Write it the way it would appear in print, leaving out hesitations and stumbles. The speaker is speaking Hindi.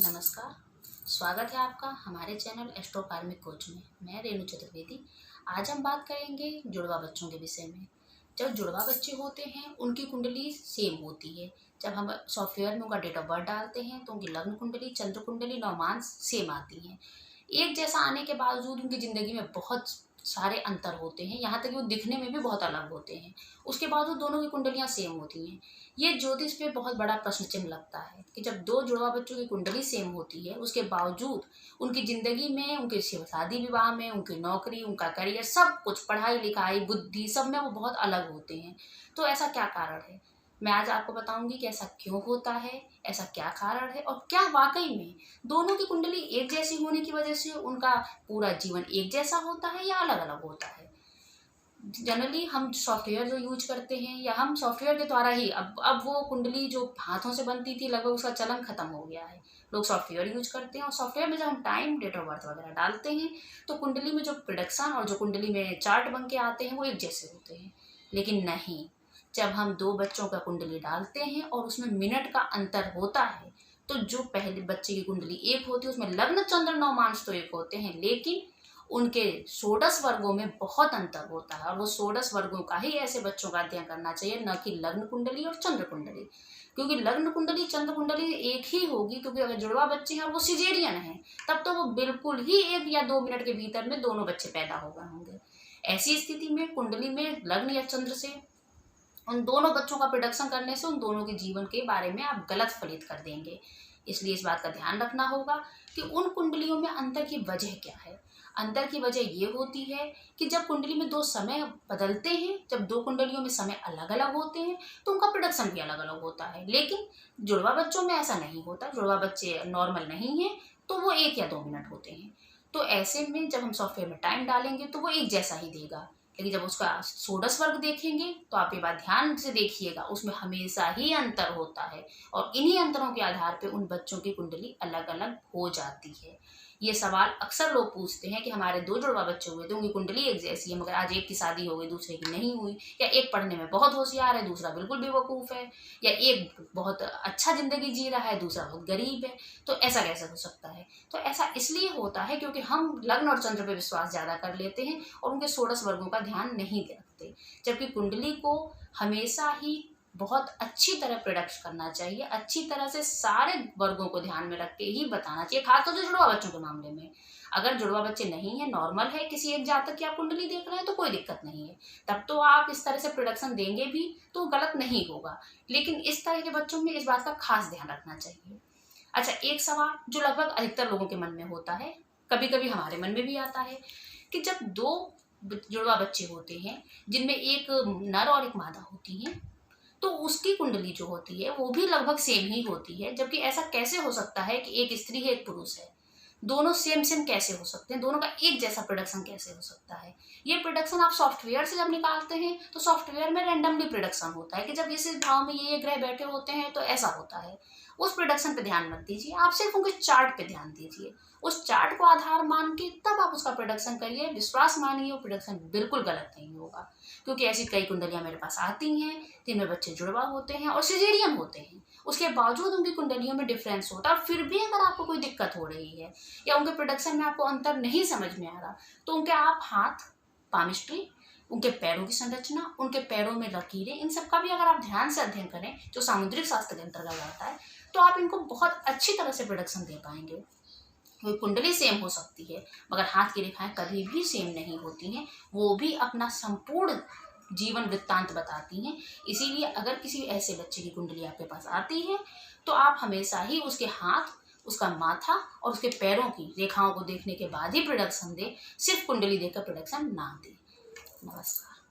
नमस्कार। स्वागत है आपका हमारे चैनल एस्ट्रो कार्मिक कोच में। मैं रेणु चतुर्वेदी। आज हम बात करेंगे जुड़वा बच्चों के विषय में। जब जुड़वा बच्चे होते हैं उनकी कुंडली सेम होती है। जब हम सॉफ्टवेयर में उनका डेट ऑफ बर्थ डालते हैं तो उनकी लग्न कुंडली, चंद्र कुंडली, नवमांश सेम आती हैं। एक जैसा आने के बावजूद उनकी ज़िंदगी में बहुत सारे अंतर होते हैं, यहाँ तक कि वो दिखने में भी बहुत अलग होते हैं। उसके बावजूद दोनों की कुंडलियाँ सेम होती हैं। ये ज्योतिष पे बहुत बड़ा प्रश्न चिन्ह लगता है कि जब दो जुड़वा बच्चों की कुंडली सेम होती है, उसके बावजूद उनकी ज़िंदगी में, उनके शादी विवाह में, उनकी नौकरी, उनका करियर, सब कुछ, पढ़ाई लिखाई, बुद्धि, सब में वो बहुत अलग होते हैं। तो ऐसा क्या कारण है? मैं आज आपको बताऊंगी कि ऐसा क्यों होता है, ऐसा क्या कारण है और क्या वाकई में दोनों की कुंडली एक जैसी होने की वजह से उनका पूरा जीवन एक जैसा होता है या अलग अलग होता है। जनरली हम सॉफ्टवेयर जो यूज करते हैं या हम सॉफ्टवेयर के द्वारा ही अब वो कुंडली जो हाथों से बनती थी लगभग उसका चलन खत्म हो गया है। लोग सॉफ्टवेयर यूज करते हैं और सॉफ्टवेयर में जब हम टाइम, डेट ऑफ बर्थ वगैरह डालते हैं तो कुंडली में जो प्रोडक्शन और जो कुंडली में चार्ट बन के आते हैं वो एक जैसे होते हैं। लेकिन नहीं, जब हम दो बच्चों का कुंडली डालते हैं और उसमें मिनट का अंतर होता है तो जो पहले बच्चे की कुंडली एक होती है उसमें लग्न, चंद्र, नवमांश तो एक होते हैं, लेकिन उनके षोडश वर्गों में बहुत अंतर होता है। और वो षोडश वर्गों का ही ऐसे बच्चों का अध्ययन करना चाहिए, न कि लग्न कुंडली और चंद्र कुंडली। क्योंकि लग्न कुंडली, चंद्र कुंडली एक ही होगी, क्योंकि अगर जुड़वा बच्चे हैं और वो सिजेरियन है तब तो वो बिल्कुल ही 1 या 2 मिनट के भीतर में दोनों बच्चे पैदा हो गए होंगे। ऐसी स्थिति में कुंडली में लग्न या चंद्र से उन दोनों बच्चों का प्रोडक्शन करने से उन दोनों के जीवन के बारे में आप गलत फलित कर देंगे। इसलिए इस बात का ध्यान रखना होगा कि उन कुंडलियों में अंतर की वजह क्या है। अंतर की वजह ये होती है कि जब कुंडली में दो समय बदलते हैं, जब दो कुंडलियों में समय अलग अलग होते हैं तो उनका प्रोडक्शन भी अलग अलग होता है। लेकिन जुड़वा बच्चों में ऐसा नहीं होता। जुड़वा बच्चे नॉर्मल नहीं हैं तो वो 1 या 2 मिनट होते हैं। तो ऐसे में जब हम सॉफ्टवेयर में टाइम डालेंगे तो वो एक जैसा ही देगा। लेकिन जब उसका षोडश वर्ग देखेंगे तो आप ये बात ध्यान से देखिएगा, उसमें हमेशा ही अंतर होता है और इन्हीं अंतरों के आधार पे उन बच्चों की कुंडली अलग अलग हो जाती है। ये सवाल अक्सर लोग पूछते हैं कि हमारे 2 जुड़वा बच्चे हुए थे, उनकी कुंडली एक जैसी है, मगर आज एक की शादी हो गई, दूसरे की नहीं हुई, या एक पढ़ने में बहुत होशियार है, दूसरा बिल्कुल बेवकूफ़ है, या एक बहुत अच्छा ज़िंदगी जी रहा है, दूसरा बहुत गरीब है। तो ऐसा कैसे हो सकता है? तो ऐसा इसलिए होता है क्योंकि हम लग्न और चंद्र पे विश्वास ज़्यादा कर लेते हैं और उनके षोडश वर्गों का ध्यान नहीं रखते, जबकि कुंडली को हमेशा ही बहुत अच्छी तरह प्रोडक्ट करना चाहिए, अच्छी तरह से सारे वर्गों को ध्यान में रख के ही बताना चाहिए, खासतौर से जुड़वा बच्चों के मामले में। अगर जुड़वा बच्चे नहीं है, नॉर्मल है, किसी एक जातक की आप कुंडली देख रहे हैं तो कोई दिक्कत नहीं है, तब तो आप इस तरह से प्रोडक्शन देंगे भी तो गलत नहीं होगा। लेकिन इस तरह के बच्चों में इस बात का खास ध्यान रखना चाहिए। अच्छा, एक सवाल जो लगभग अधिकतर लोगों के मन में होता है, कभी कभी हमारे मन में भी आता है, कि जब 2 जुड़वा बच्चे होते हैं जिनमें एक नर और एक मादा होती हैं तो उसकी कुंडली जो होती है वो भी लगभग सेम ही होती है, जबकि ऐसा कैसे हो सकता है कि एक स्त्री है, एक पुरुष है, दोनों सेम सेम कैसे हो सकते हैं, दोनों का एक जैसा प्रोडक्शन कैसे हो सकता है? ये प्रोडक्शन आप सॉफ्टवेयर से जब निकालते हैं तो सॉफ्टवेयर में रैंडमली प्रोडक्शन होता है कि जब इस भाव में ये ग्रह बैठे होते हैं तो ऐसा होता है। उस प्रोडक्शन पे ध्यान मत दीजिए, आप सिर्फ उनके चार्ट पे ध्यान दीजिए। उस चार्ट को आधार मान के तब आप उसका प्रोडक्शन करिए। विश्वास मानिए, वो प्रोडक्शन बिल्कुल गलत नहीं होगा। क्योंकि ऐसी कई कुंडलियां मेरे पास आती हैं जिनमें बच्चे जुड़वा होते हैं और सिजेरियन होते हैं, उसके बावजूद उनकी कुंडलियों में डिफरेंस होता है। और फिर भी अगर आपको कोई दिक्कत हो रही है या उनके प्रोडक्शन में आपको अंतर नहीं समझ में आ रहा तो उनके आप हाथ, पामिस्ट्री, उनके पैरों की संरचना, उनके पैरों में लकीरें, इन सब का भी अगर आप ध्यान से अध्ययन करें जो सामुद्रिक शास्त्र के अंतर्गत आता है तो आप इनको बहुत अच्छी तरह से प्रोडक्शन दे पाएंगे। कोई कुंडली सेम हो सकती है मगर हाथ की रेखाएं कभी भी सेम नहीं होती हैं, वो भी अपना संपूर्ण जीवन वृत्तांत बताती हैं। इसीलिए अगर किसी ऐसे बच्चे की कुंडली आपके पास आती है तो आप हमेशा ही उसके हाथ, उसका माथा और उसके पैरों की रेखाओं को देखने के बाद ही प्रोडक्शन दें, सिर्फ कुंडली देखकर प्रोडक्शन ना दें। नमस्कार।